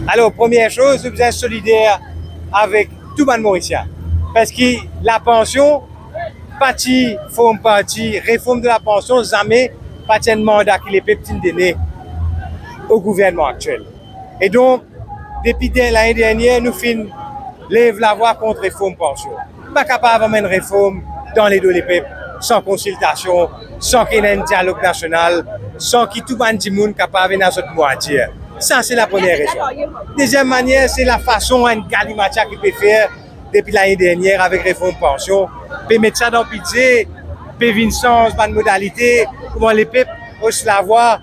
Alors, première chose, nous sommes solidaires avec tout le monde mauricien. Parce que la pension, parti, forme parti, réforme de la pension, jamais pas de mandat qui les petits donné au gouvernement actuel. Et donc, depuis l'année dernière, nous finissons lève la voix contre réforme pension. Pas capable de une réforme dans les deux peuples, sans consultation, sans qu'il y ait un dialogue national, sans que tout le monde capable de dans notre moitié. Ça, c'est la première raison. Deuxième manière, c'est la façon dont Galimatia qui peut faire depuis l'année dernière avec réforme pension, peut mettre ça dans le budget, peut venir sens, bonne modalité, comment les peuples osent la voir,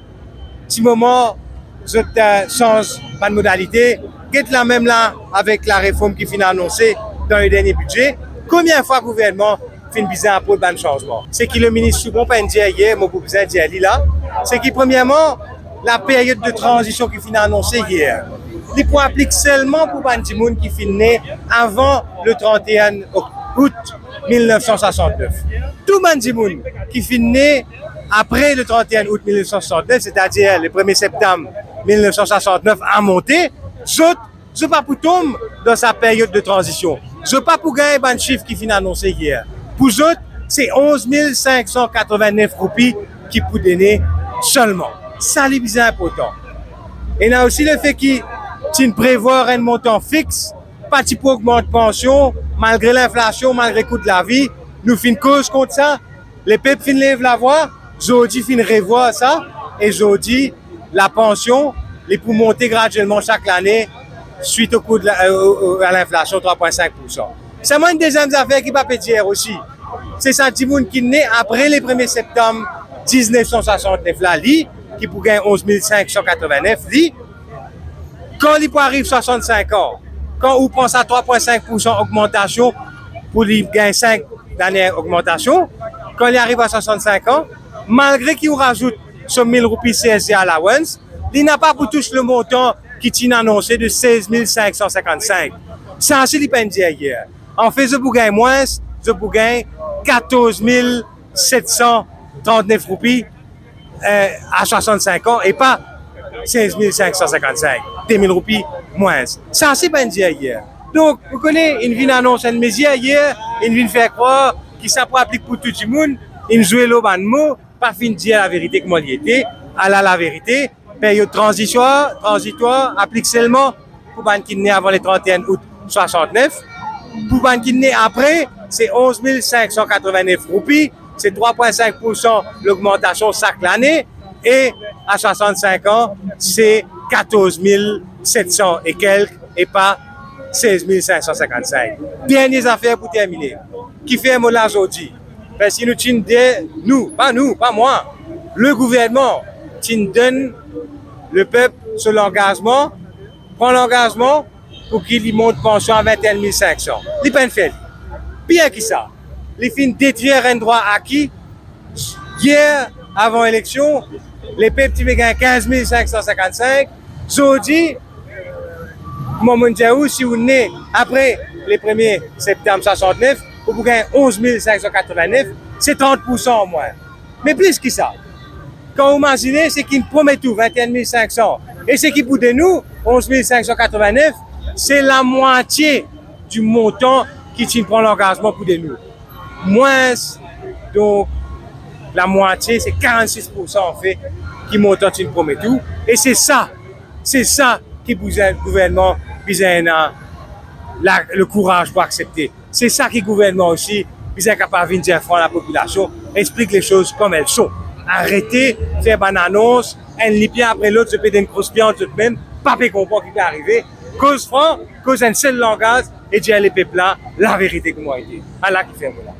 petit moment, sens, bonne modalité, qu'est la même là avec la réforme qui finit annoncée dans le dernier budget. Combien de fois le gouvernement fait bizarre pour le changement? C'est que le ministre Soubon pas dit hier, mon besoin dit là, c'est que premièrement, la période de transition qui finit annoncée hier, il peut appliquer seulement pour les gens qui finissent avant le 31 août 1969. Tout le monde qui finit après le 31 août 1969, c'est-à-dire le 1er septembre 1969 à monter, je ne pas pour tomber dans sa période de transition. Je ne pas pour gagner un chiffre qui finit annoncé hier. Pour eux, c'est 11 589 roupies qui peut donner seulement. Ça, c'est bien important. Et il y a aussi le fait qu'il prévoit un montant fixe, pas pour augmenter la pension, malgré l'inflation, malgré le coût de la vie. Nous faisons cause contre ça. Les peuples finissent lèvent la voix. Aujourd'hui, finissent revoir ça. Et aujourd'hui, la pension, les pour monter graduellement chaque année suite au coût de à l'inflation, 3,5%. C'est une deuxième affaire qui va péter aussi. C'est ça, qui est né après le 1er septembre 1969, là, qui pour gagner 11 589, quand il arrive 65 ans, quand on pense à 3,5% augmentation pour lui gagner 5 dernières augmentations, quand il arrive à 65 ans, malgré qu'il rajoute son 1000 roupies CSC allowance, il n'a pas pour toucher le montant qui est annoncé de 16 555. Ça, c'est l'hypendia hier. En fait, je vous gagne moins, je vous gagne 14 739 roupies à 65 ans et pas 16 555. 10 000 roupies moins. Ça, c'est l'hypendia hier. Donc, vous connaissez, une vie annonce une mesure hier, une vie faire croire qu'il s'applique pour tout le monde, une joue le ban mot, pas fin de dire la vérité comme il était, à la vérité. Période transitoire, applique seulement pour les qui naissent avant le 31 août 69. Pour les qui naissent après, c'est 11 589 roupies, c'est 3,5% l'augmentation chaque année. Et à 65 ans, c'est 14 700 et quelques, et pas 16 555. Dernières affaires pour terminer. Qui fait un mot là aujourd'hui? Parce que nous, pas moi, le gouvernement qui donne le peuple sur l'engagement, prend l'engagement pour qu'il monte pension à 21 500. Il pas fait. Bien que ça, il finit détruire un droit acquis. Hier, avant l'élection, les peuples qui gagné 15 555. Aujourd'hui, si vous venez après le 1er septembre 69, vous gagnez 11 589, c'est 30% en moins. Mais plus que ça. Quand vous imaginez, c'est qu'il promet tout, 21 500. Et ce qui pour nous, 11 589, c'est la moitié du montant qui prend l'engagement pour nous. Moins, donc, la moitié, c'est 46% en fait, qui montant qui promet tout. Et c'est ça qui le gouvernement a le courage pour accepter. C'est ça que le gouvernement aussi est capable de dire à la population, explique les choses comme elles sont. Arrêtez, faire une annonce, un lipien après l'autre, se fait une grosse piante tout de même, pas comprendre qui peut arriver. Cause franc, cause un seul langage, et dire les peuples là, la vérité comme moi été. Allah qui fait là.